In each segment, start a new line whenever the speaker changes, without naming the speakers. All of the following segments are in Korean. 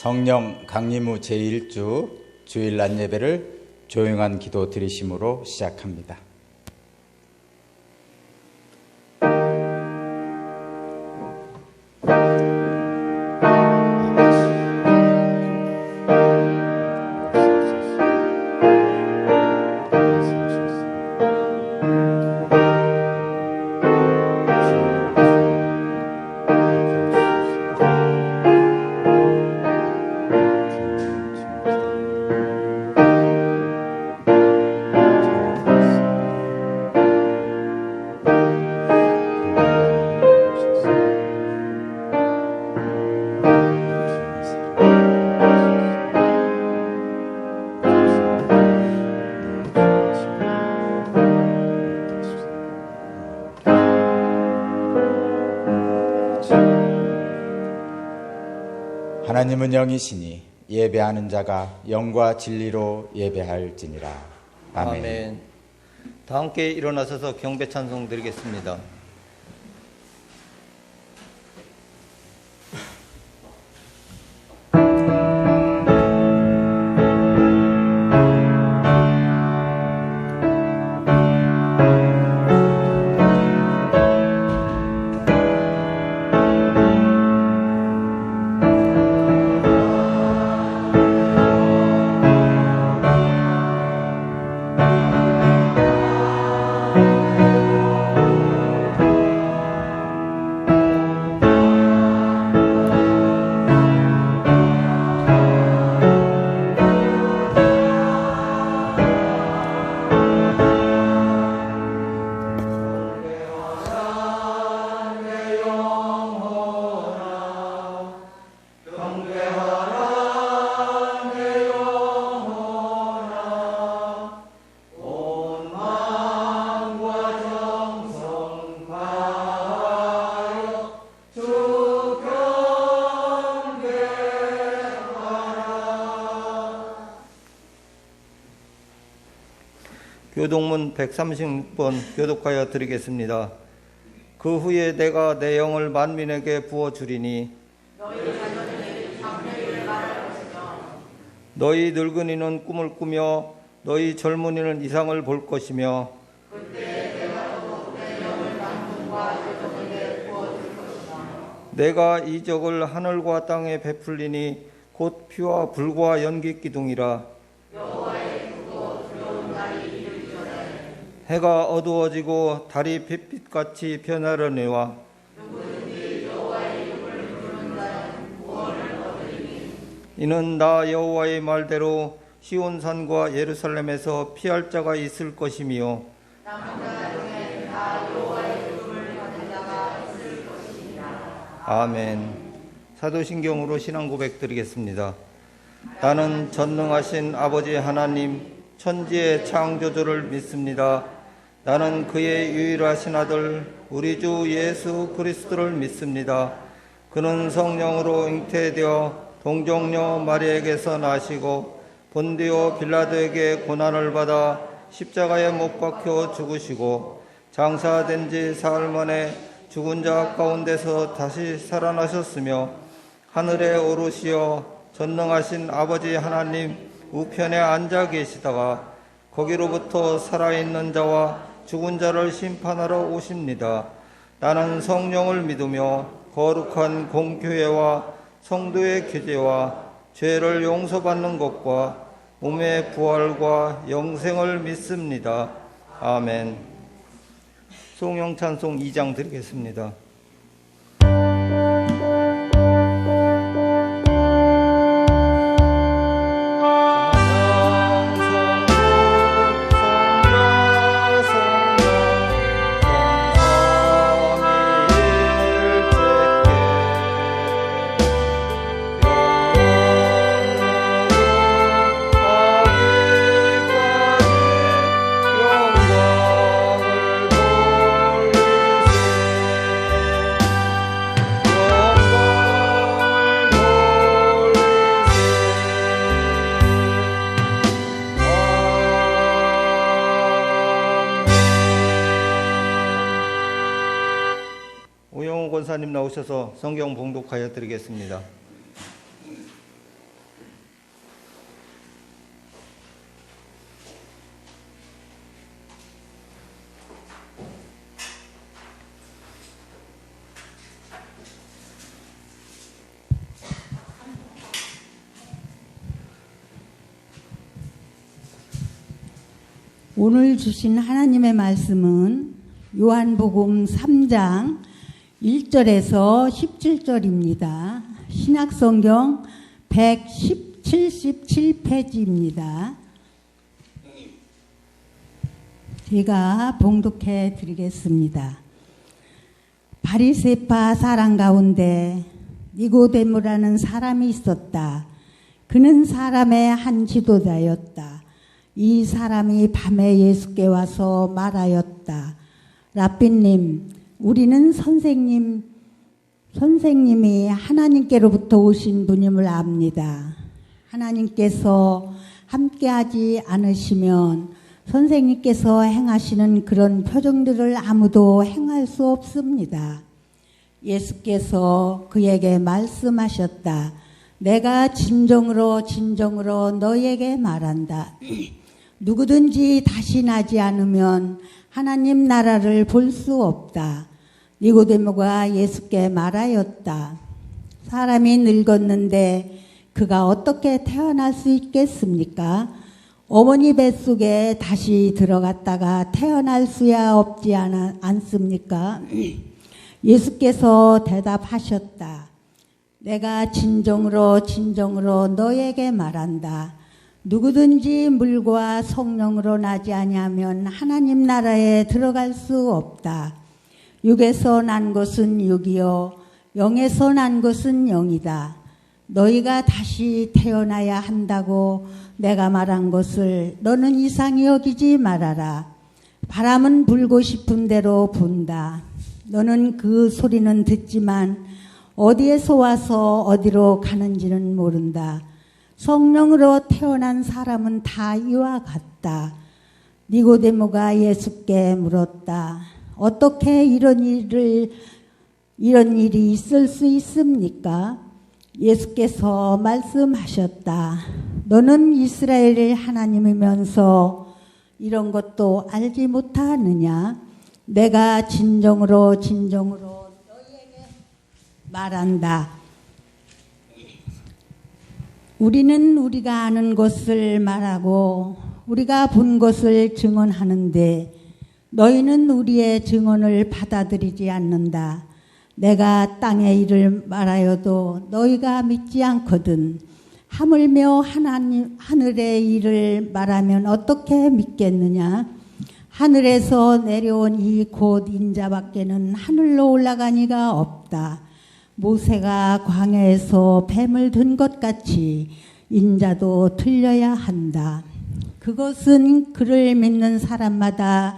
성령 강림후 제1주 주일 낮 예배를 조용한 기도 드리심으로 시작합니다. 하나님은 영이시니 예배하는 자가 영과 진리로 예배할지니라. 아멘.
다 함께 일어나셔서 경배 찬송 드리겠습니다. 교독문 136번 교독하여 드리겠습니다. 그 후에 내가 내 영을 만민에게 부어주리니 너희 늙은이는 꿈을 꾸며 너희 젊은이는 이상을 볼 것이며 내가 이적을 하늘과 땅에 베풀리니 곧 피와 불과 연기 기둥이라. 해가 어두워지고 달이 햇빛같이 변하려니와 이는 나 여호와의 말대로 시온산과 예루살렘에서 피할 자가 있을 것이며 아멘. 사도신경으로 신앙 고백 드리겠습니다. 나는 전능하신 아버지 하나님 천지의 창조주를 믿습니다. 나는 그의 유일하신 아들 우리 주 예수 그리스도를 믿습니다. 그는 성령으로 잉태되어 동정녀 마리에게서 나시고 본디오 빌라도에게 고난을 받아 십자가에 못 박혀 죽으시고 장사된 지 사흘 만에 죽은 자 가운데서 다시 살아나셨으며 하늘에 오르시어 전능하신 아버지 하나님 우편에 앉아 계시다가 거기로부터 살아있는 자와 죽은 자를 심판하러 오십니다. 나는 성령을 믿으며 거룩한 공교회와 성도의 교제와 죄를 용서받는 것과 몸의 부활과 영생을 믿습니다. 아멘. 송영 찬송 2장 드리겠습니다. 권사님 나오셔서 성경 봉독하여 드리겠습니다.
오늘 주신 하나님의 말씀은 요한복음 3장 1절에서 17절입니다. 신약성경 177페이지입니다. 제가 봉독해 드리겠습니다. 바리새파 사람 가운데 니고데모라는 사람이 있었다. 그는 사람의 한 지도자였다. 이 사람이 밤에 예수께 와서 말하였다. 랍비님, 우리는 선생님이 하나님께로부터 오신 분임을 압니다. 하나님께서 함께하지 않으시면 선생님께서 행하시는 그런 표정들을 아무도 행할 수 없습니다. 예수께서 그에게 말씀하셨다. 내가 진정으로 너희에게 말한다. 누구든지 다시 나지 않으면 하나님 나라를 볼 수 없다. 니고데모가 예수께 말하였다. 사람이 늙었는데 그가 어떻게 태어날 수 있겠습니까? 어머니 뱃속에 다시 들어갔다가 태어날 수야 없지 않습니까? 예수께서 대답하셨다. 내가 진정으로 너에게 말한다. 누구든지 물과 성령으로 나지 아니하면 하나님 나라에 들어갈 수 없다. 육에서 난 것은 육이요 영에서 난 것은 영이다. 너희가 다시 태어나야 한다고 내가 말한 것을 너는 이상히 여기지 말아라. 바람은 불고 싶은 대로 분다. 너는 그 소리는 듣지만 어디에서 와서 어디로 가는지는 모른다. 성령으로 태어난 사람은 다 이와 같다. 니고데모가 예수께 물었다. 어떻게 이런 일이 있을 수 있습니까? 예수께서 말씀하셨다. 너는 이스라엘의 하나님이면서 이런 것도 알지 못하느냐? 내가 진정으로 너희에게 말한다. 우리는 우리가 아는 것을 말하고 우리가 본 것을 증언하는데 너희는 우리의 증언을 받아들이지 않는다. 내가 땅의 일을 말하여도 너희가 믿지 않거든. 하물며 하늘의 일을 말하면 어떻게 믿겠느냐? 하늘에서 내려온 이 곧 인자밖에는 하늘로 올라간 이가 없다. 모세가 광야에서 뱀을 든 것 같이 인자도 틀려야 한다. 그것은 그를 믿는 사람마다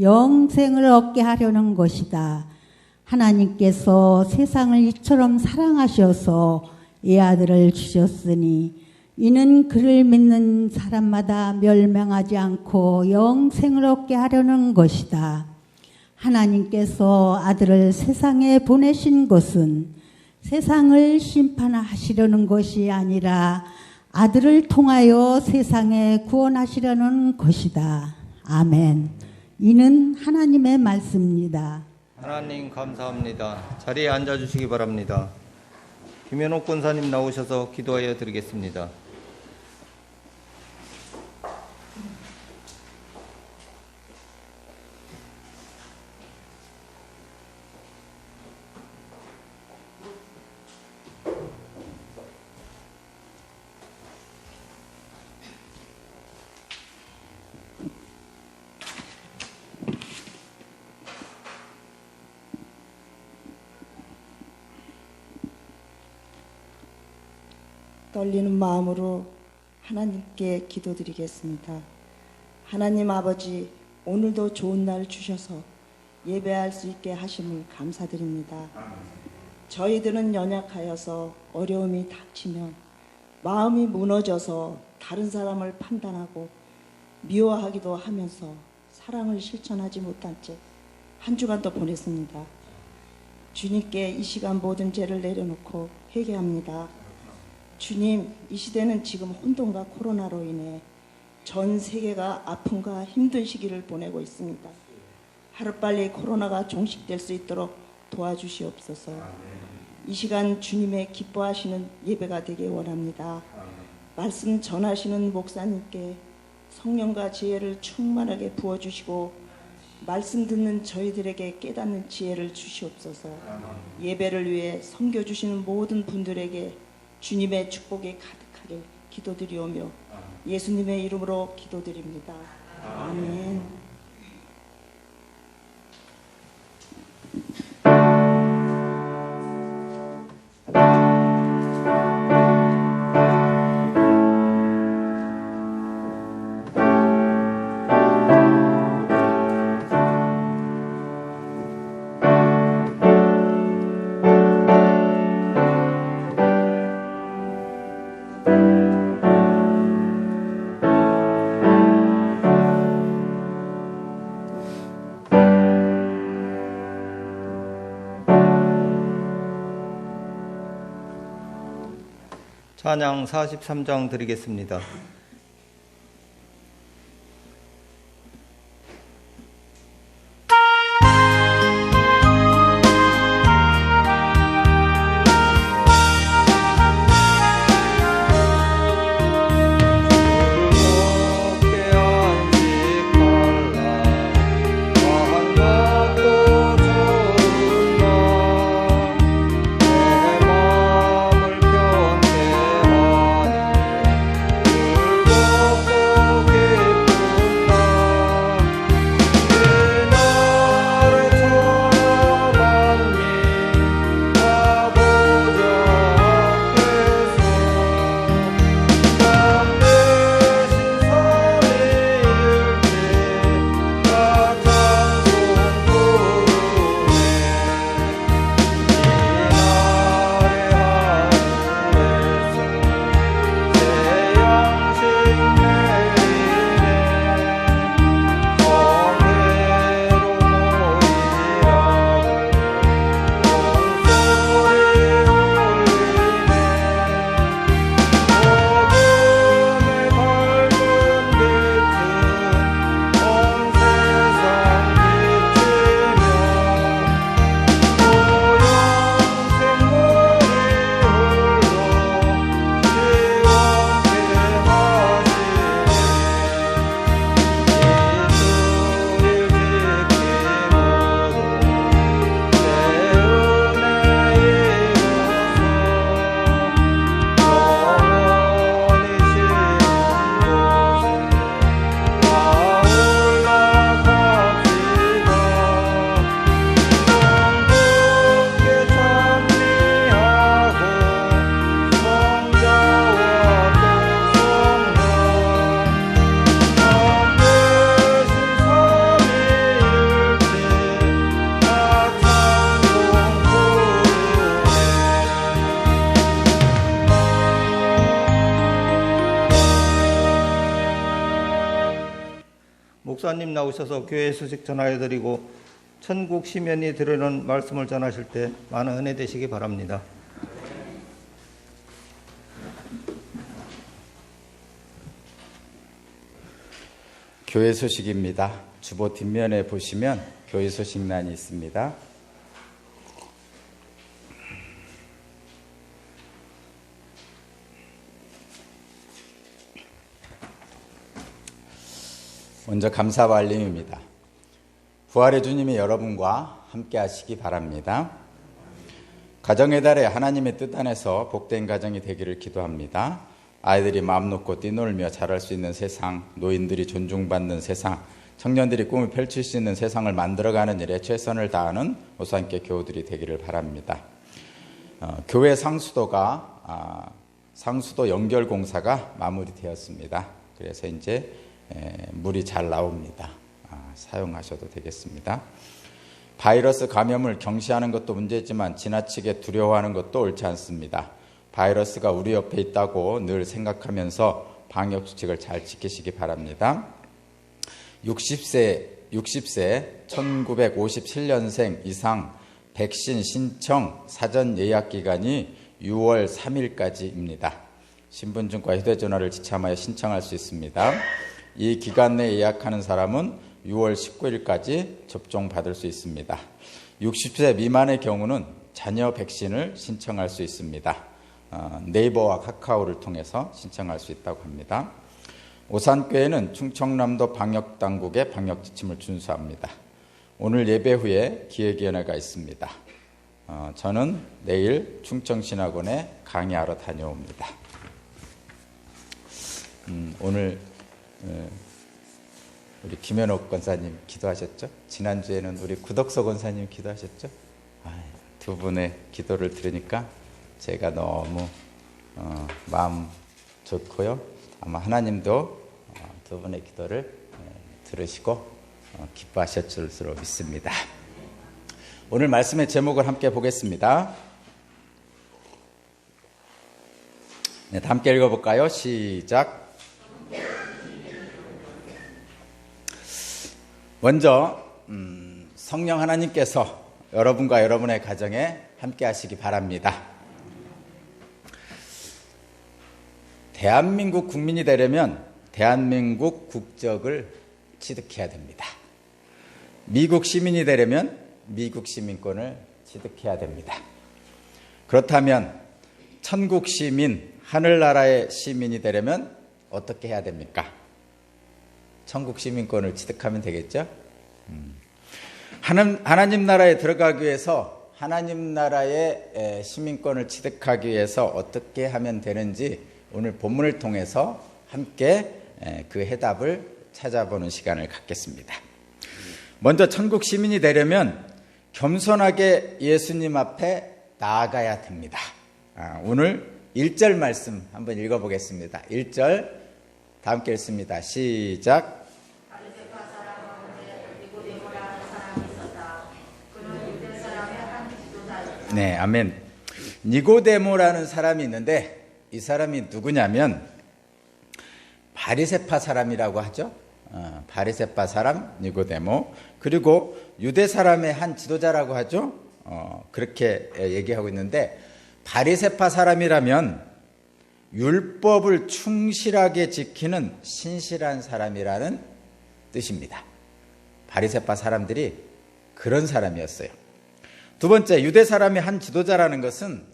영생을 얻게 하려는 것이다. 하나님께서 세상을 이처럼 사랑하셔서 이 아들을 주셨으니 이는 그를 믿는 사람마다 멸망하지 않고 영생을 얻게 하려는 것이다. 하나님께서 아들을 세상에 보내신 것은 세상을 심판하시려는 것이 아니라 아들을 통하여 세상에 구원하시려는 것이다. 아멘. 이는 하나님의 말씀입니다.
하나님 감사합니다. 자리에 앉아주시기 바랍니다. 김현옥 권사님 나오셔서 기도하여 드리겠습니다.
떨리는 마음으로 하나님께 기도드리겠습니다. 하나님 아버지, 오늘도 좋은 날 주셔서 예배할 수 있게 하심을 감사드립니다. 저희들은 연약하여서 어려움이 닥치면 마음이 무너져서 다른 사람을 판단하고 미워하기도 하면서 사랑을 실천하지 못한 채 한 주간도 보냈습니다. 주님께 이 시간 모든 죄를 내려놓고 회개합니다. 주님, 이 시대는 지금 혼돈과 코로나로 인해 전 세계가 아픔과 힘든 시기를 보내고 있습니다. 하루빨리 코로나가 종식될 수 있도록 도와주시옵소서. 이 시간 주님의 기뻐하시는 예배가 되길 원합니다. 말씀 전하시는 목사님께 성령과 지혜를 충만하게 부어주시고 말씀 듣는 저희들에게 깨닫는 지혜를 주시옵소서. 예배를 위해 섬겨주시는 모든 분들에게 주님의 축복이 가득하게 기도드리오며 예수님의 이름으로 기도드립니다. 아멘.
찬양 43장 드리겠습니다. 목사님 나오셔서 교회 소식 전하여드리고 천국 시면이 들으는 말씀을 전하실 때 많은 은혜 되시기 바랍니다.
교회 소식입니다. 주보 뒷면에 보시면 교회 소식란이 있습니다. 먼저 감사와 알림입니다. 부활의 주님이 여러분과 함께 하시기 바랍니다. 가정의 달에 하나님의 뜻 안에서 복된 가정이 되기를 기도합니다. 아이들이 마음 놓고 뛰놀며 자랄 수 있는 세상, 노인들이 존중받는 세상, 청년들이 꿈을 펼칠 수 있는 세상을 만들어가는 일에 최선을 다하는 오산교 교우들이 되기를 바랍니다. 교회 상수도가 상수도 연결 공사가 마무리되었습니다. 그래서 이제 물이 잘 나옵니다. 사용하셔도 되겠습니다. 바이러스 감염을 경시하는 것도 문제지만 지나치게 두려워하는 것도 옳지 않습니다. 바이러스가 우리 옆에 있다고 늘 생각하면서 방역수칙을 잘 지키시기 바랍니다. 60세 1957년생 이상 백신 신청 사전 예약 기간이 6월 3일까지입니다. 신분증과 휴대전화를 지참하여 신청할 수 있습니다. 이 기간 내에 예약하는 사람은 6월 19일까지 접종받을 수 있습니다. 60세 미만의 경우는 자녀 백신을 신청할 수 있습니다. 네이버와 카카오를 통해서 신청할 수 있다고 합니다. 오산교회는 충청남도 방역당국의 방역지침을 준수합니다. 오늘 예배 후에 기획위원회가 있습니다. 저는 내일 충청신학원에 강의하러 다녀옵니다. 오늘 우리 김현옥 권사님 기도하셨죠? 지난주에는 우리 구덕서 권사님 기도하셨죠? 두 분의 기도를 들으니까 제가 너무 마음 좋고요. 아마 하나님도 두 분의 기도를 들으시고 기뻐하셨을 줄로 믿습니다. 오늘 말씀의 제목을 함께 보겠습니다. 네, 다 함께 읽어볼까요? 시작. 먼저 성령 하나님께서 여러분과 여러분의 가정에 함께 하시기 바랍니다. 대한민국 국민이 되려면 대한민국 국적을 취득해야 됩니다. 미국 시민이 되려면 미국 시민권을 취득해야 됩니다. 그렇다면 천국 시민, 하늘나라의 시민이 되려면 어떻게 해야 됩니까? 천국 시민권을 취득하면 되겠죠? 하나님 나라에 들어가기 위해서, 하나님 나라의 시민권을 취득하기 위해서 어떻게 하면 되는지 오늘 본문을 통해서 함께 그 해답을 찾아보는 시간을 갖겠습니다. 먼저 천국 시민이 되려면 겸손하게 예수님 앞에 나아가야 됩니다. 오늘 1절 말씀 한번 읽어보겠습니다. 1절 다 함께 읽습니다. 시작. 네, 아멘. 니고데모라는 사람이 있는데 이 사람이 누구냐면 바리새파 사람이라고 하죠. 바리새파 사람 니고데모, 그리고 유대 사람의 한 지도자라고 하죠. 그렇게 얘기하고 있는데, 바리새파 사람이라면 율법을 충실하게 지키는 신실한 사람이라는 뜻입니다. 바리새파 사람들이 그런 사람이었어요. 두 번째, 유대 사람의 한 지도자라는 것은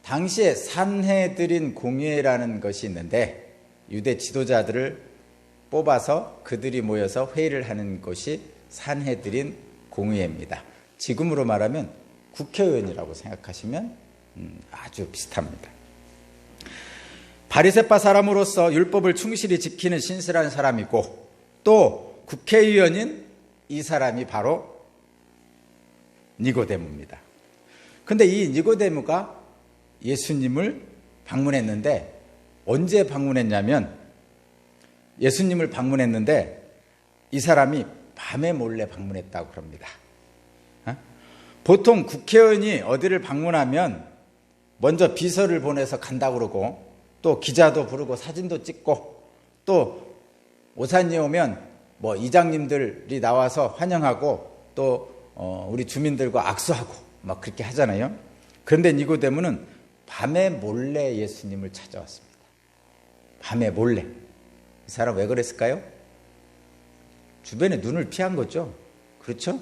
당시에 산헤드린 공회라는 것이 있는데, 유대 지도자들을 뽑아서 그들이 모여서 회의를 하는 것이 산헤드린 공회입니다. 지금으로 말하면 국회의원이라고 생각하시면 아주 비슷합니다. 바리새파 사람으로서 율법을 충실히 지키는 신실한 사람이고, 또 국회의원인 이 사람이 바로 니고데모입니다. 근데 이 니고데모가 예수님을 방문했는데, 언제 방문했냐면 예수님을 방문했는데 이 사람이 밤에 몰래 방문했다고 그럽니다. 보통 국회의원이 어디를 방문하면 먼저 비서를 보내서 간다고 그러고, 또 기자도 부르고 사진도 찍고, 또 오산에 오면 뭐 이장님들이 나와서 환영하고, 또 우리 주민들과 악수하고 막 그렇게 하잖아요. 그런데 니고데모는 밤에 몰래 예수님을 찾아왔습니다. 밤에 몰래. 이 사람 왜 그랬을까요? 주변에 눈을 피한 거죠. 그렇죠?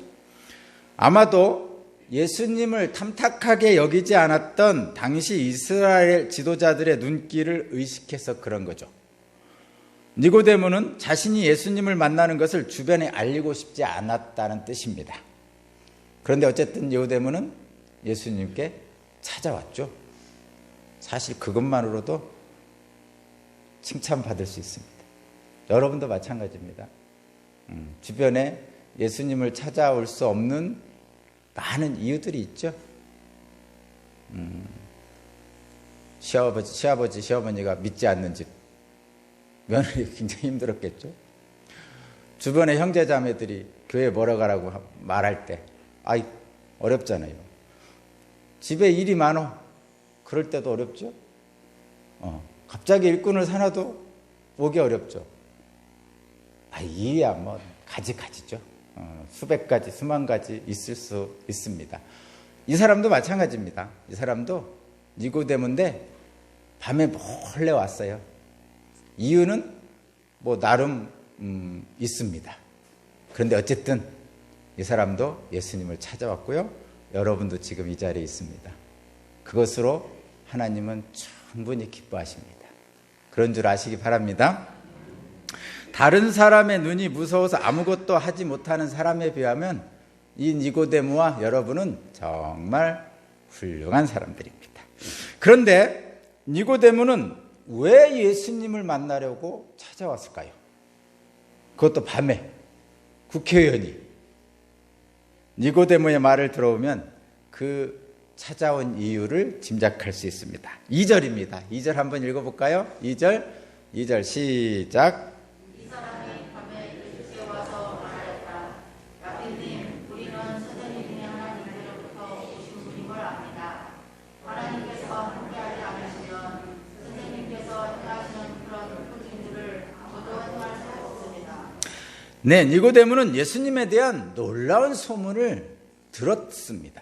아마도 예수님을 탐탁하게 여기지 않았던 당시 이스라엘 지도자들의 눈길을 의식해서 그런 거죠. 니고데모는 자신이 예수님을 만나는 것을 주변에 알리고 싶지 않았다는 뜻입니다. 그런데 어쨌든 니고데모는 예수님께 찾아왔죠. 사실 그것만으로도 칭찬받을 수 있습니다. 여러분도 마찬가지입니다. 주변에 예수님을 찾아올 수 없는 많은 이유들이 있죠. 시아버지, 시어머니가 믿지 않는 집, 며느리 굉장히 힘들었겠죠. 주변의 형제자매들이 교회 뭐러 가라고 말할 때 어렵잖아요. 집에 일이 많어, 그럴 때도 어렵죠. 갑자기 일꾼을 사놔도 오기 어렵죠. 이야 뭐 가지죠. 수백 가지, 수만 가지 있을 수 있습니다. 이 사람도 마찬가지입니다. 이 사람도 니고데모인데 밤에 몰래 왔어요. 이유는 뭐 나름 있습니다. 그런데 어쨌든 이 사람도 예수님을 찾아왔고요. 여러분도 지금 이 자리에 있습니다. 그것으로 하나님은 충분히 기뻐하십니다. 그런 줄 아시기 바랍니다. 다른 사람의 눈이 무서워서 아무것도 하지 못하는 사람에 비하면 이 니고데모와 여러분은 정말 훌륭한 사람들입니다. 그런데 니고데모는 왜 예수님을 만나려고 찾아왔을까요? 그것도 밤에 국회의원이. 니고데모의 말을 들어오면 그 찾아온 이유를 짐작할 수 있습니다. 2절입니다. 2절 한번 읽어볼까요? 2절 시작.
이 사람이 밤에 예수께 와서 말하였다. 라비님, 우리는 선생님이 하나님께로부터 오신 분인 걸 압니다. 하나님께서 함께하지 않으시면 선생님께서 행하시는 그런 표징들을 아무도 행할 수 없습니다.
네, 니고데모는 예수님에 대한 놀라운 소문을 들었습니다.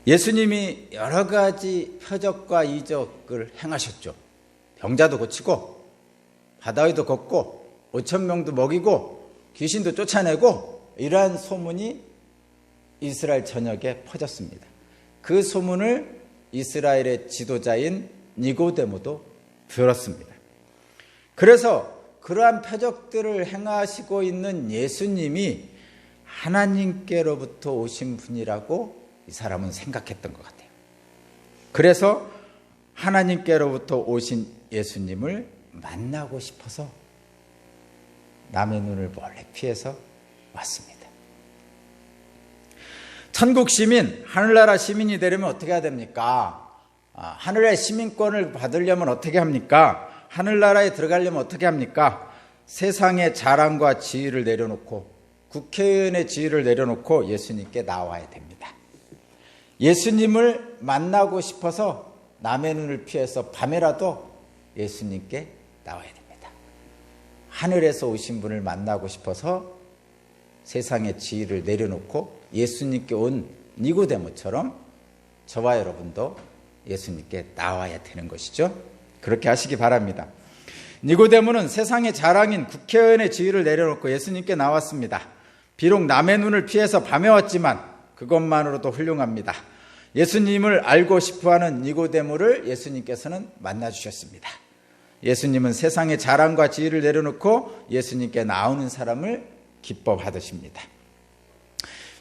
예수님이 여러 가지 표적과 이적을 행하셨죠. 병자도 고치고 바다 위도 걷고 5,000명도 먹이고 귀신도 쫓아내고 이러한 소문이 이스라엘 전역에 퍼졌습니다. 그 소문을 이스라엘의 지도자인 니고데모도 들었습니다. 그래서 그러한 표적들을 행하시고 있는 예수님이 하나님께로부터 오신 분이라고 이 사람은 생각했던 것 같아요. 그래서 하나님께로부터 오신 예수님을 만나고 싶어서 남의 눈을 몰래 피해서 왔습니다. 천국 시민, 하늘나라 시민이 되려면 어떻게 해야 됩니까? 하늘의 시민권을 받으려면 어떻게 합니까? 하늘나라에 들어가려면 어떻게 합니까? 세상의 자랑과 지위를 내려놓고 국회의원의 지위를 내려놓고 예수님께 나와야 됩니다. 예수님을 만나고 싶어서 남의 눈을 피해서 밤에라도 예수님께 나와야 됩니다. 하늘에서 오신 분을 만나고 싶어서 세상의 지위를 내려놓고 예수님께 온 니고데모처럼 저와 여러분도 예수님께 나와야 되는 것이죠. 그렇게 하시기 바랍니다. 니고데모는 세상의 자랑인 국회의원의 지위를 내려놓고 예수님께 나왔습니다. 비록 남의 눈을 피해서 밤에 왔지만 그것만으로도 훌륭합니다. 예수님을 알고 싶어하는 니고데모를 예수님께서는 만나주셨습니다. 예수님은 세상의 자랑과 지위를 내려놓고 예수님께 나오는 사람을 기뻐 받으십니다.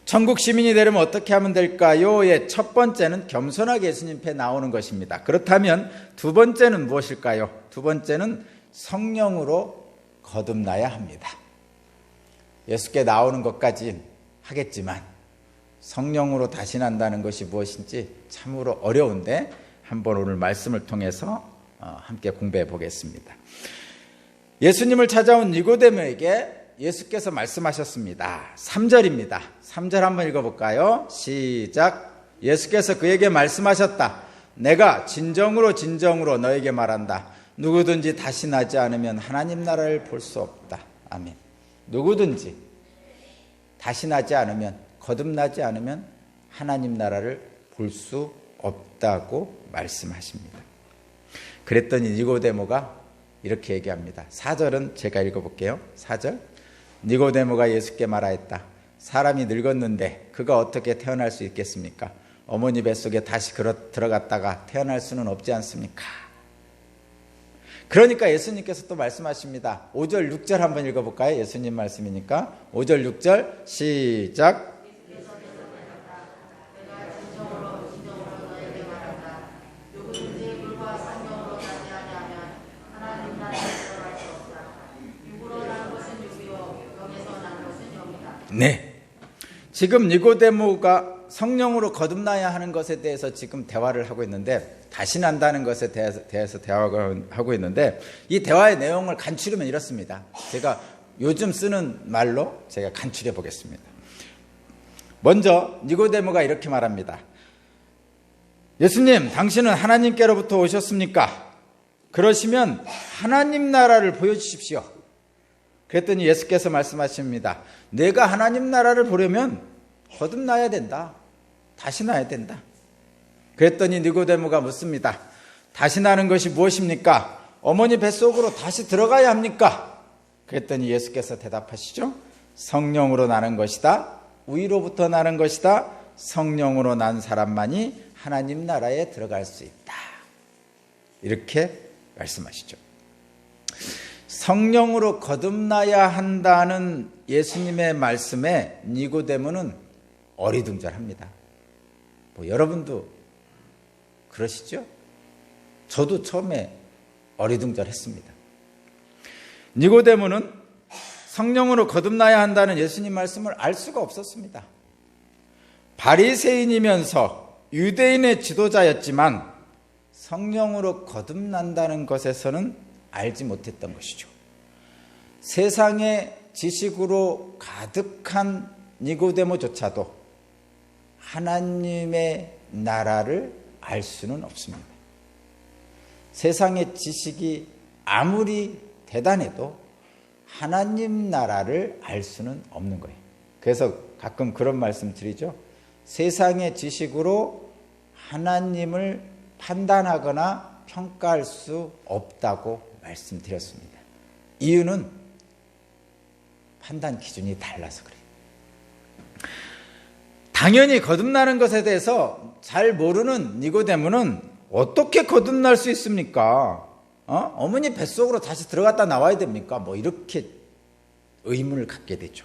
천국 시민이 되려면 어떻게 하면 될까요? 첫 번째는 겸손하게 예수님 앞에 나오는 것입니다. 그렇다면 두 번째는 무엇일까요? 두 번째는 성령으로 거듭나야 합니다. 예수께 나오는 것까지 하겠지만 성령으로 다시 난다는 것이 무엇인지 참으로 어려운데 한번 오늘 말씀을 통해서 함께 공부해 보겠습니다. 예수님을 찾아온 니고데모에게 예수께서 말씀하셨습니다. 3절입니다. 3절 한번 읽어볼까요? 시작. 예수께서 그에게 말씀하셨다. 내가 진정으로 너에게 말한다. 누구든지 다시 나지 않으면 하나님 나라를 볼 수 없다. 아멘. 누구든지 다시 나지 않으면, 거듭나지 않으면 하나님 나라를 볼 수 없다고 말씀하십니다. 그랬더니 니고데모가 이렇게 얘기합니다. 4절은 제가 읽어볼게요. 4절. 니고데모가 예수께 말하였다. 사람이 늙었는데 그가 어떻게 태어날 수 있겠습니까? 어머니 뱃속에 다시 들어갔다가 태어날 수는 없지 않습니까? 그러니까 예수님께서 또 말씀하십니다. 5절 6절 한번 읽어볼까요? 예수님 말씀이니까 5절 6절 시작. 네, 지금 니고데모가 성령으로 거듭나야 하는 것에 대해서 지금 대화를 하고 있는데, 다시 난다는 것에 대해서 대화를 하고 있는데, 이 대화의 내용을 간추리면 이렇습니다. 제가 요즘 쓰는 말로 제가 간추려 보겠습니다. 먼저 니고데모가 이렇게 말합니다. 예수님, 당신은 하나님께로부터 오셨습니까? 그러시면 하나님 나라를 보여주십시오. 그랬더니 예수께서 말씀하십니다. 내가 하나님 나라를 보려면 거듭나야 된다. 다시 나야 된다. 그랬더니 니고데모가 묻습니다. 다시 나는 것이 무엇입니까? 어머니 뱃속으로 다시 들어가야 합니까? 그랬더니 예수께서 대답하시죠. 성령으로 나는 것이다. 위로부터 나는 것이다. 성령으로 난 사람만이 하나님 나라에 들어갈 수 있다. 이렇게 말씀하시죠. 성령으로 거듭나야 한다는 예수님의 말씀에 니고데모는 어리둥절합니다. 뭐 여러분도 그러시죠? 저도 처음에 어리둥절했습니다. 니고데모는 성령으로 거듭나야 한다는 예수님 말씀을 알 수가 없었습니다. 바리새인이면서 유대인의 지도자였지만 성령으로 거듭난다는 것에서는 알지 못했던 것이죠. 세상의 지식으로 가득한 니고데모조차도 하나님의 나라를 알 수는 없습니다. 세상의 지식이 아무리 대단해도 하나님 나라를 알 수는 없는 거예요. 그래서 가끔 그런 말씀 드리죠. 세상의 지식으로 하나님을 판단하거나 평가할 수 없다고 말씀드렸습니다. 이유는 판단 기준이 달라서 그래요. 당연히 거듭나는 것에 대해서 잘 모르는 니고데모는 어떻게 거듭날 수 있습니까? 어머니 뱃속으로 다시 들어갔다 나와야 됩니까? 뭐 이렇게 의문을 갖게 되죠.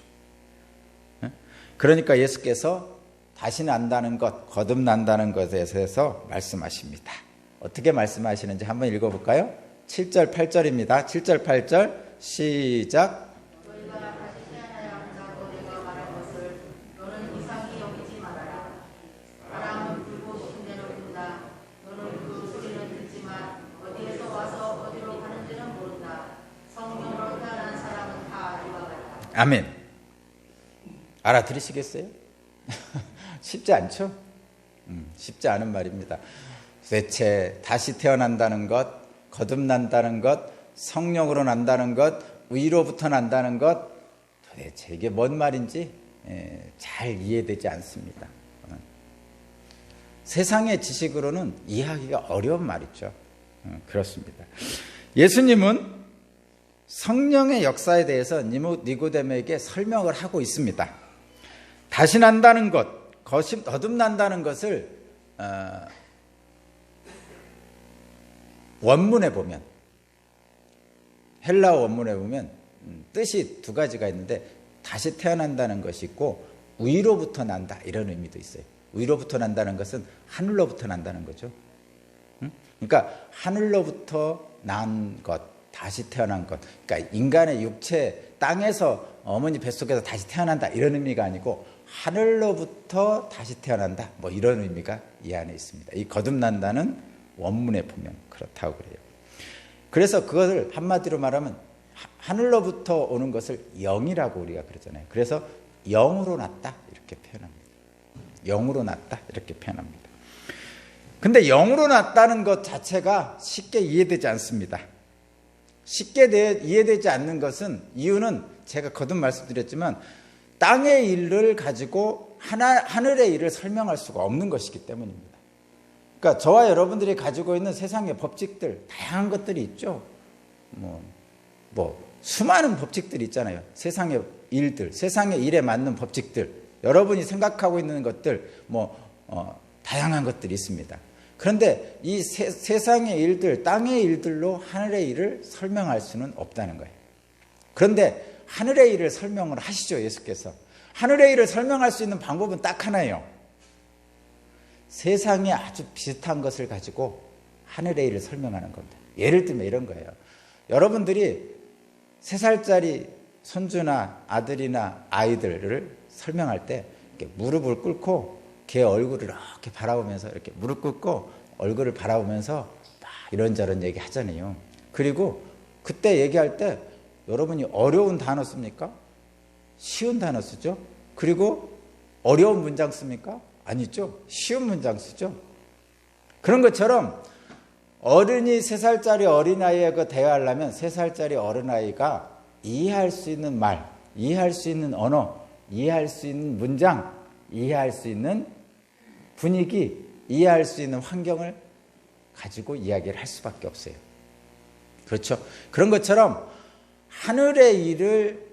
그러니까 예수께서 다시 난다는 것, 거듭난다는 것에 대해서 말씀하십니다. 어떻게 말씀하시는지 한번 읽어볼까요? 7절, 8절입니다. 7절, 8절 시작.
너희가 다시 태어나야 한다고 내가 말한 것을 너는 이상히 여기지 말아라. 바람은 불고 싶은 대로 분다. 너는 그 소리는 듣지만 어디에서 와서 어디로 가는지는 모른다. 성령으로 태어난 사람은 다 이와 같다.
아멘. 알아들으시겠어요? 쉽지 않죠? 쉽지 않은 말입니다. 도대체 다시 태어난다는 것, 거듭난다는 것, 성령으로 난다는 것, 위로부터 난다는 것, 도대체 이게 뭔 말인지 잘 이해되지 않습니다. 세상의 지식으로는 이해하기가 어려운 말이죠. 그렇습니다. 예수님은 성령의 역사에 대해서 니고데모에게 설명을 하고 있습니다. 다시 난다는 것, 거듭난다는 것을 원문에 보면, 헬라어 원문에 보면 뜻이 두 가지가 있는데 다시 태어난다는 것이 있고 위로부터 난다 이런 의미도 있어요. 위로부터 난다는 것은 하늘로부터 난다는 거죠. 그러니까 하늘로부터 난 것, 다시 태어난 것, 그러니까 인간의 육체, 땅에서 어머니 뱃속에서 다시 태어난다 이런 의미가 아니고 하늘로부터 다시 태어난다 뭐 이런 의미가 이 안에 있습니다. 이 거듭난다는 원문에 보면 그렇다고 그래요. 그래서 그것을 한마디로 말하면 하늘로부터 오는 것을 영이라고 우리가 그러잖아요. 그래서 영으로 났다 이렇게 표현합니다. 영으로 났다 이렇게 표현합니다. 근데 영으로 났다는 것 자체가 쉽게 이해되지 않습니다. 쉽게 이해되지 않는 것은 이유는 제가 거듭 말씀드렸지만 땅의 일을 가지고 하늘의 일을 설명할 수가 없는 것이기 때문입니다. 그러니까 저와 여러분들이 가지고 있는 세상의 법칙들 다양한 것들이 있죠. 뭐 수많은 법칙들이 있잖아요. 세상의 일들, 세상의 일에 맞는 법칙들, 여러분이 생각하고 있는 것들, 다양한 것들이 있습니다. 그런데 이 세상의 일들, 땅의 일들로 하늘의 일을 설명할 수는 없다는 거예요. 그런데 하늘의 일을 설명을 하시죠, 예수께서. 하늘의 일을 설명할 수 있는 방법은 딱 하나예요. 세상에 아주 비슷한 것을 가지고 하늘의 일을 설명하는 겁니다. 예를 들면 이런 거예요. 여러분들이 3살짜리 손주나 아들이나 아이들을 설명할 때 이렇게 무릎을 꿇고 걔 얼굴을 이렇게 바라보면서 이렇게 무릎 꿇고 얼굴을 바라보면서 막 이런저런 얘기 하잖아요. 그리고 그때 얘기할 때 여러분이 어려운 단어 씁니까? 쉬운 단어 쓰죠? 그리고 어려운 문장 씁니까? 아니죠. 쉬운 문장 쓰죠. 그런 것처럼 어른이 3살짜리 어린아이하고 대화하려면 3살짜리 어린아이가 이해할 수 있는 말, 이해할 수 있는 언어, 이해할 수 있는 문장, 이해할 수 있는 분위기, 이해할 수 있는 환경을 가지고 이야기를 할 수밖에 없어요. 그렇죠? 그런 것처럼 하늘의 일을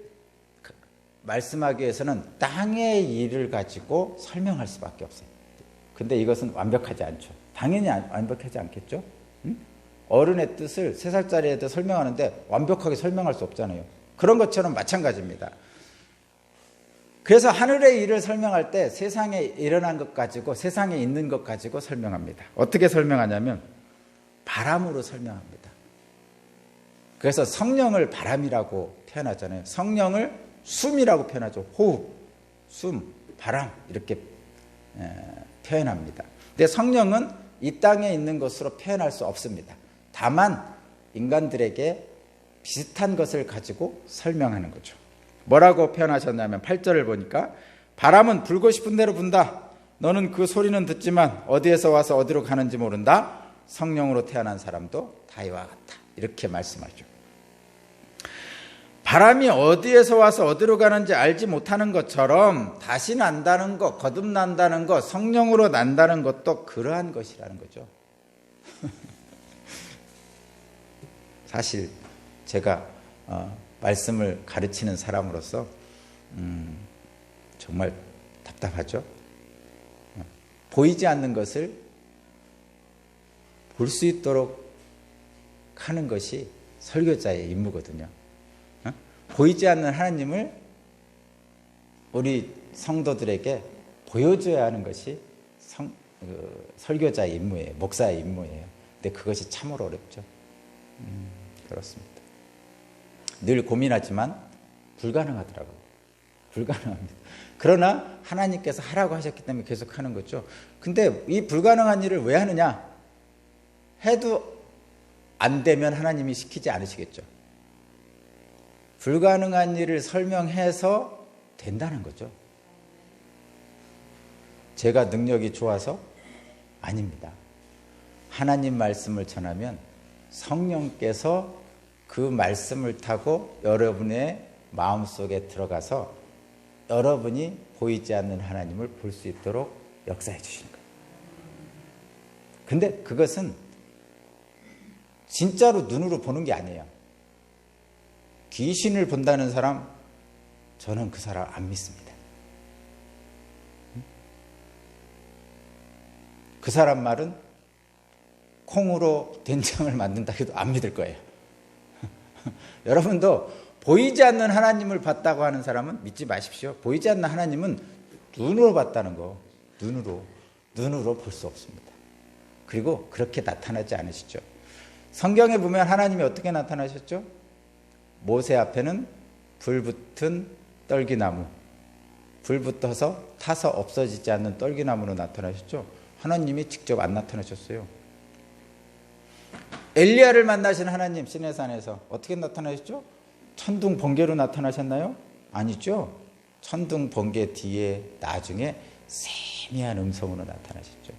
말씀하기 위해서는 땅의 일을 가지고 설명할 수밖에 없어요. 근데 이것은 완벽하지 않죠. 당연히 완벽하지 않겠죠? 어른의 뜻을 3살짜리 애들 설명하는데 완벽하게 설명할 수 없잖아요. 그런 것처럼 마찬가지입니다. 그래서 하늘의 일을 설명할 때 세상에 일어난 것 가지고, 세상에 있는 것 가지고 설명합니다. 어떻게 설명하냐면 바람으로 설명합니다. 그래서 성령을 바람이라고 표현하잖아요. 성령을 숨이라고 표현하죠. 호흡, 숨, 바람 이렇게 표현합니다. 근데 성령은 이 땅에 있는 것으로 표현할 수 없습니다. 다만 인간들에게 비슷한 것을 가지고 설명하는 거죠. 뭐라고 표현하셨냐면 8절을 보니까 바람은 불고 싶은 대로 분다. 너는 그 소리는 듣지만 어디에서 와서 어디로 가는지 모른다. 성령으로 태어난 사람도 다 이와 같다. 이렇게 말씀하죠. 바람이 어디에서 와서 어디로 가는지 알지 못하는 것처럼 다시 난다는 것, 거듭난다는 것, 성령으로 난다는 것도 그러한 것이라는 거죠. 사실 제가 말씀을 가르치는 사람으로서 정말 답답하죠. 보이지 않는 것을 볼 수 있도록 하는 것이 설교자의 임무거든요. 보이지 않는 하나님을 우리 성도들에게 보여줘야 하는 것이 설교자의 임무예요. 목사의 임무예요. 근데 그것이 참으로 어렵죠. 그렇습니다. 늘 고민하지만 불가능하더라고요. 불가능합니다. 그러나 하나님께서 하라고 하셨기 때문에 계속 하는 거죠. 근데 이 불가능한 일을 왜 하느냐? 해도 안 되면 하나님이 시키지 않으시겠죠. 불가능한 일을 설명해서 된다는 거죠. 제가 능력이 좋아서? 아닙니다. 하나님 말씀을 전하면 성령께서 그 말씀을 타고 여러분의 마음속에 들어가서 여러분이 보이지 않는 하나님을 볼 수 있도록 역사해 주시는 거예요. 근데 그것은 진짜로 눈으로 보는 게 아니에요. 귀신을 본다는 사람, 저는 그 사람 안 믿습니다. 그 사람 말은 콩으로 된장을 만든다 해도 안 믿을 거예요. 여러분도 보이지 않는 하나님을 봤다고 하는 사람은 믿지 마십시오. 보이지 않는 하나님은 눈으로 봤다는 거, 눈으로 볼 수 없습니다. 그리고 그렇게 나타나지 않으시죠. 성경에 보면 하나님이 어떻게 나타나셨죠? 모세 앞에는 불 붙은 떨기나무, 불 붙어서 타서 없어지지 않는 떨기나무로 나타나셨죠. 하나님이 직접 안 나타나셨어요. 엘리야를 만나신 하나님 시내산에서 어떻게 나타나셨죠? 천둥 번개로 나타나셨나요? 아니죠. 천둥 번개 뒤에 나중에 세미한 음성으로 나타나셨죠.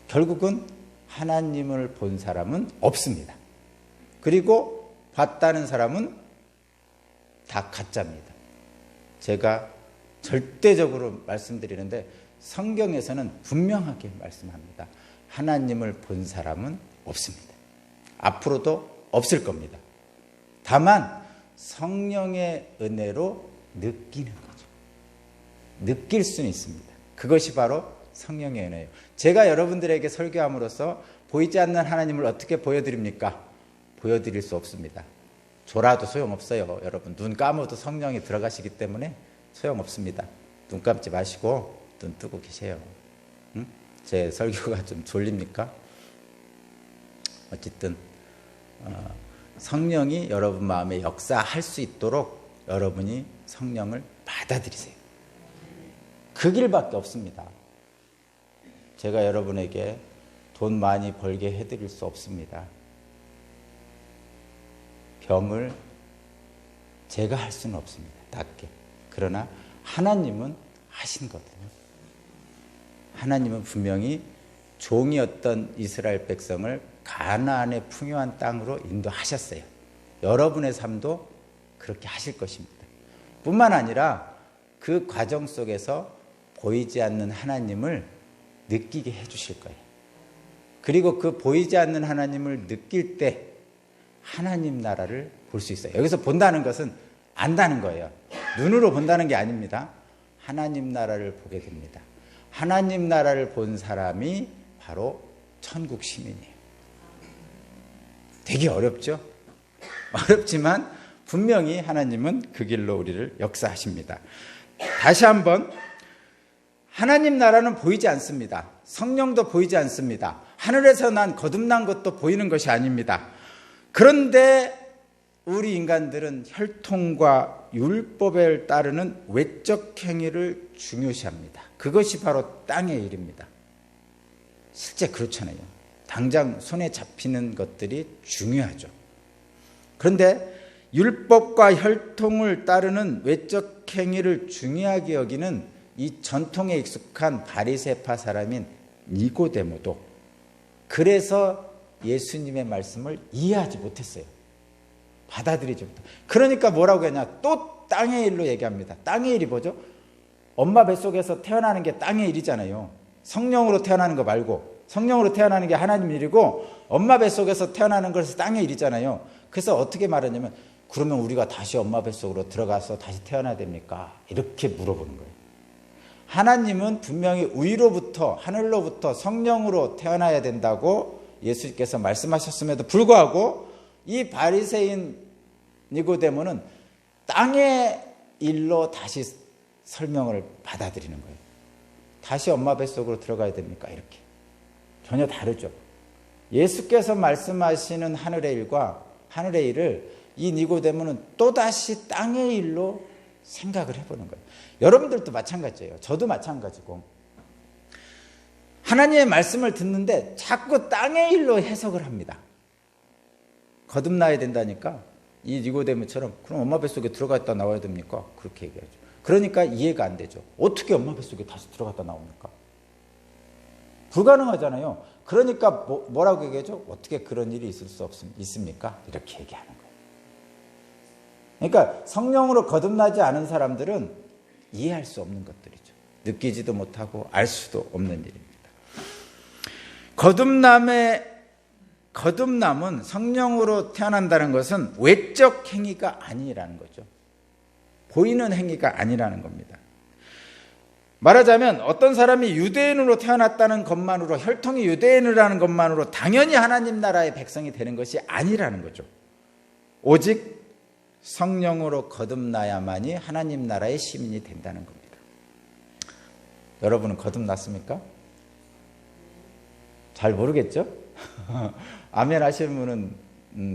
결국은 하나님을 본 사람은 없습니다. 그리고 봤다는 사람은 다 가짜입니다. 제가 절대적으로 말씀드리는데 성경에서는 분명하게 말씀합니다. 하나님을 본 사람은 없습니다. 앞으로도 없을 겁니다. 다만 성령의 은혜로 느끼는 거죠. 느낄 수는 있습니다. 그것이 바로 성령의 은혜예요. 제가 여러분들에게 설교함으로써 보이지 않는 하나님을 어떻게 보여드립니까? 보여드릴 수 없습니다. 졸아도 소용없어요. 여러분 눈 감아도 성령이 들어가시기 때문에 소용없습니다. 눈 감지 마시고 눈 뜨고 계세요. 응? 제 설교가 좀 졸립니까? 어쨌든 성령이 여러분 마음에 역사할 수 있도록 여러분이 성령을 받아들이세요. 그 길밖에 없습니다. 제가 여러분에게 돈 많이 벌게 해드릴 수 없습니다. 병을 제가 할 수는 없습니다. 낫게. 그러나 하나님은 하신거든요. 하나님은 분명히 종이었던 이스라엘 백성을 가나안의 풍요한 땅으로 인도하셨어요. 여러분의 삶도 그렇게 하실 것입니다. 뿐만 아니라 그 과정 속에서 보이지 않는 하나님을 느끼게 해주실 거예요. 그리고 그 보이지 않는 하나님을 느낄 때 하나님 나라를 볼 수 있어요. 여기서 본다는 것은 안다는 거예요. 눈으로 본다는 게 아닙니다. 하나님 나라를 보게 됩니다. 하나님 나라를 본 사람이 바로 천국 시민이에요. 되게 어렵죠. 어렵지만 분명히 하나님은 그 길로 우리를 역사하십니다. 다시 한번, 하나님 나라는 보이지 않습니다. 성령도 보이지 않습니다. 하늘에서 난 거듭난 것도 보이는 것이 아닙니다. 그런데 우리 인간들은 혈통과 율법에 따르는 외적 행위를 중요시합니다. 그것이 바로 땅의 일입니다. 실제 그렇잖아요. 당장 손에 잡히는 것들이 중요하죠. 그런데 율법과 혈통을 따르는 외적 행위를 중요하게 여기는 이 전통에 익숙한 바리새파 사람인 니고데모도 그래서 예수님의 말씀을 이해하지 못했어요. 받아들이지 못했어요. 그러니까 뭐라고 하냐, 또 땅의 일로 얘기합니다. 땅의 일이 뭐죠? 엄마 뱃속에서 태어나는 게 땅의 일이잖아요. 성령으로 태어나는 거 말고, 성령으로 태어나는 게 하나님 일이고 엄마 뱃속에서 태어나는 것은 땅의 일이잖아요. 그래서 어떻게 말하냐면, 그러면 우리가 다시 엄마 뱃속으로 들어가서 다시 태어나야 됩니까? 이렇게 물어보는 거예요. 하나님은 분명히 위로부터, 하늘로부터 성령으로 태어나야 된다고 예수께서 말씀하셨음에도 불구하고 이 바리새인 니고데모는 땅의 일로 다시 설명을 받아들이는 거예요. 다시 엄마 뱃속으로 들어가야 됩니까? 이렇게. 전혀 다르죠. 예수께서 말씀하시는 하늘의 일과 하늘의 일을 이 니고데모는 또다시 땅의 일로 생각을 해보는 거예요. 여러분들도 마찬가지예요. 저도 마찬가지고. 하나님의 말씀을 듣는데 자꾸 땅의 일로 해석을 합니다. 거듭나야 된다니까 이 니고데모처럼, 그럼 엄마 뱃속에 들어갔다 나와야 됩니까? 그렇게 얘기하죠. 그러니까 이해가 안 되죠. 어떻게 엄마 뱃속에 다시 들어갔다 나옵니까? 불가능하잖아요. 그러니까 뭐라고 얘기하죠? 어떻게 그런 일이 있을 수 있습니까? 이렇게 얘기하는 거예요. 그러니까 성령으로 거듭나지 않은 사람들은 이해할 수 없는 것들이죠. 느끼지도 못하고 알 수도 없는 일입니다. 거듭남은 성령으로 태어난다는 것은 외적 행위가 아니라는 거죠. 보이는 행위가 아니라는 겁니다. 말하자면 어떤 사람이 유대인으로 태어났다는 것만으로, 혈통이 유대인이라는 것만으로 당연히 하나님 나라의 백성이 되는 것이 아니라는 거죠. 오직 성령으로 거듭나야만이 하나님 나라의 시민이 된다는 겁니다. 여러분은 거듭났습니까? 잘 모르겠죠? 아멘 하시는 분은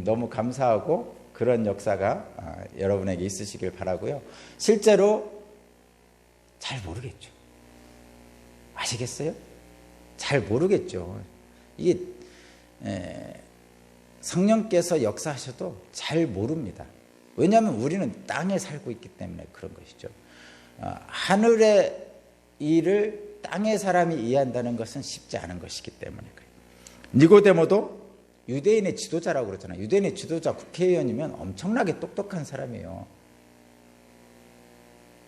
너무 감사하고 그런 역사가 여러분에게 있으시길 바라고요. 실제로 잘 모르겠죠. 아시겠어요? 잘 모르겠죠. 이게 성령께서 역사하셔도 잘 모릅니다. 왜냐하면 우리는 땅에 살고 있기 때문에 그런 것이죠. 하늘의 일을 땅의 사람이 이해한다는 것은 쉽지 않은 것이기 때문에 그래요. 니고데모도 유대인의 지도자라고 그러잖아요. 유대인의 지도자, 국회의원이면 엄청나게 똑똑한 사람이에요.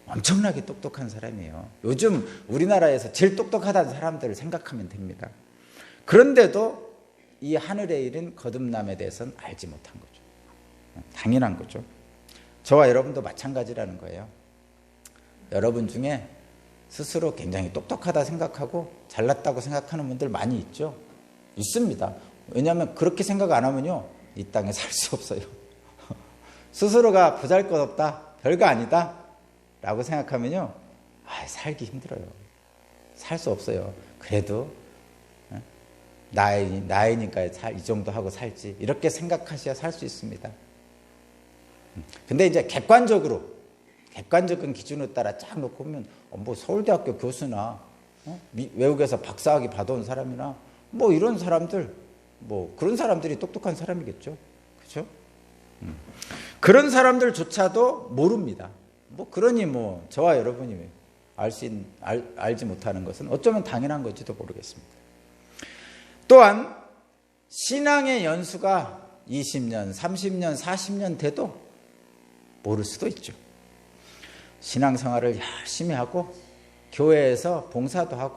엄청나게 똑똑한 사람이에요. 요즘 우리나라에서 제일 똑똑하다는 사람들을 생각하면 됩니다. 그런데도 이 하늘의 일은 거듭남에 대해서는 알지 못한 거죠. 당연한 거죠. 저와 여러분도 마찬가지라는 거예요. 여러분 중에 스스로 굉장히 똑똑하다 생각하고 잘났다고 생각하는 분들 많이 있죠. 있습니다. 왜냐하면 그렇게 생각 안 하면요, 이 땅에 살 수 없어요. 스스로가 보잘것없다, 별거 아니다 라고 생각하면요, 살기 힘들어요. 살 수 없어요. 그래도 나이니까 이 정도 하고 살지, 이렇게 생각하셔야 살 수 있습니다. 근데 이제 객관적인 기준에 따라 쫙 놓고 보면 뭐 서울대학교 교수나 외국에서 박사학위 받아온 사람이나 뭐 이런 사람들, 뭐 그런 사람들이 똑똑한 사람이겠죠. 그렇죠? 그런 사람들조차도 모릅니다. 그러니 저와 여러분이 알지 못하는 것은 어쩌면 당연한 건지도 모르겠습니다. 또한 신앙의 연수가 20년, 30년, 40년 돼도 모를 수도 있죠. 신앙생활을 열심히 하고 교회에서 봉사도 하고